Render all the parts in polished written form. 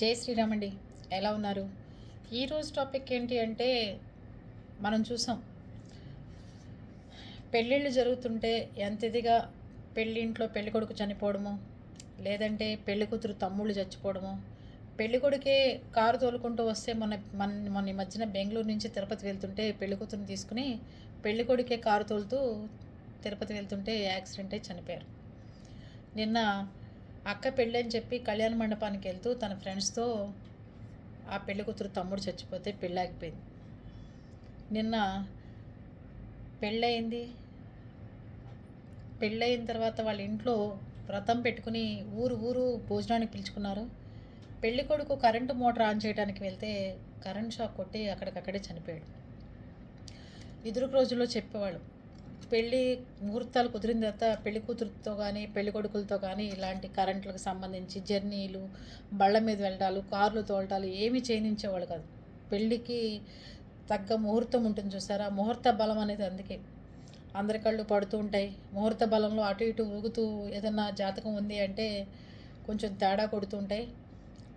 జై శ్రీరామ్ అండి. ఎలా ఉన్నారు? ఈరోజు టాపిక్ ఏంటి అంటే, మనం చూసాం పెళ్ళిళ్ళు జరుగుతుంటే ఎంత ఇదిగా పెళ్ళింట్లో పెళ్ళికొడుకు చనిపోవడము, లేదంటే పెళ్లి కూతురు తమ్ముళ్ళు చచ్చిపోవడము, పెళ్లి కొడుకే కారు తోలుకుంటూ వస్తే మొన్న ఈ మధ్యన బెంగళూరు నుంచి తిరుపతి వెళ్తుంటే పెళ్లి కూతురుని తీసుకుని పెళ్లి కొడుకే కారు తోలుతూ తిరుపతి వెళ్తుంటే యాక్సిడెంట్ అయి చనిపోయారు. నిన్న అక్క పెళ్ళి అని చెప్పి కళ్యాణ మండపానికి వెళ్తూ తన ఫ్రెండ్స్తో ఆ పెళ్లి కూతురు తమ్ముడు చచ్చిపోతే పెళ్ళి ఆగిపోయింది. నిన్న పెళ్ళయింది. పెళ్ళయిన తర్వాత వాళ్ళ ఇంట్లో వ్రతం పెట్టుకుని ఊరు ఊరు భోజనానికి పిలుచుకున్నారు. పెళ్లి కొడుకు కరెంటు మోటార్ ఆన్ చేయడానికి వెళ్తే కరెంట్ షాక్ కొట్టి అక్కడికక్కడే చనిపోయాడు. ఇదివరకు రోజుల్లో చెప్పేవాళ్ళు, పెళ్ళి ముహూర్తాలు కుదిరిన తర్వాత పెళ్లి కూతురుతో కానీ పెళ్లి కొడుకులతో కానీ ఇలాంటి కరెంట్లకు సంబంధించి జర్నీలు, బళ్ళ మీద వెళ్ళటాలు, కార్లు తోలటాలు ఏమీ చేయనించేవాళ్ళు కాదు. పెళ్ళికి తగ్గ ముహూర్తం ఉంటుంది చూసారా, ముహూర్త బలం అనేది అందుకే అందరి కళ్ళు పడుతూ ఉంటాయి. ముహూర్త బలంలో అటు ఇటు ఊగుతూ ఏదన్నా జాతకం ఉంది అంటే కొంచెం తేడా కొడుతూ ఉంటాయి.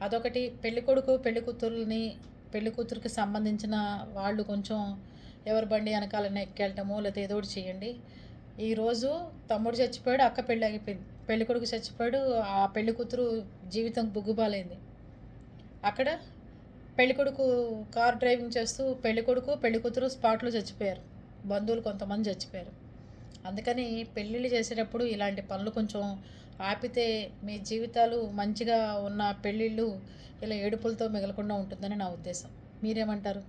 అదొకటి. పెళ్లి కొడుకు పెళ్లి కూతురుని పెళ్లి కూతురికి సంబంధించిన వాళ్ళు కొంచెం ఎవరి బండి వెనకాలన్నా ఎక్కెళ్ళటమో లేకపోతే ఏదో ఒకటి చేయండి. ఈరోజు తమ్ముడు చచ్చిపోయాడు, అక్క పెళ్ళి ఆగిపోయింది. పెళ్లి కొడుకు చచ్చిపోయాడు, ఆ పెళ్లి కూతురు జీవితం బుగ్గుబాలైంది. అక్కడ పెళ్లి కొడుకు కార్ డ్రైవింగ్ చేస్తూ పెళ్లి కొడుకు పెళ్లి కూతురు స్పాట్లో చచ్చిపోయారు. బంధువులు కొంతమంది చచ్చిపోయారు. అందుకని పెళ్ళిళ్ళు చేసేటప్పుడు ఇలాంటి పనులు కొంచెం ఆపితే మీ జీవితాలు మంచిగా ఉన్న పెళ్ళిళ్ళు ఇలా ఏడుపులతో మిగలకుండా ఉంటుందని నా ఉద్దేశం. మీరేమంటారు?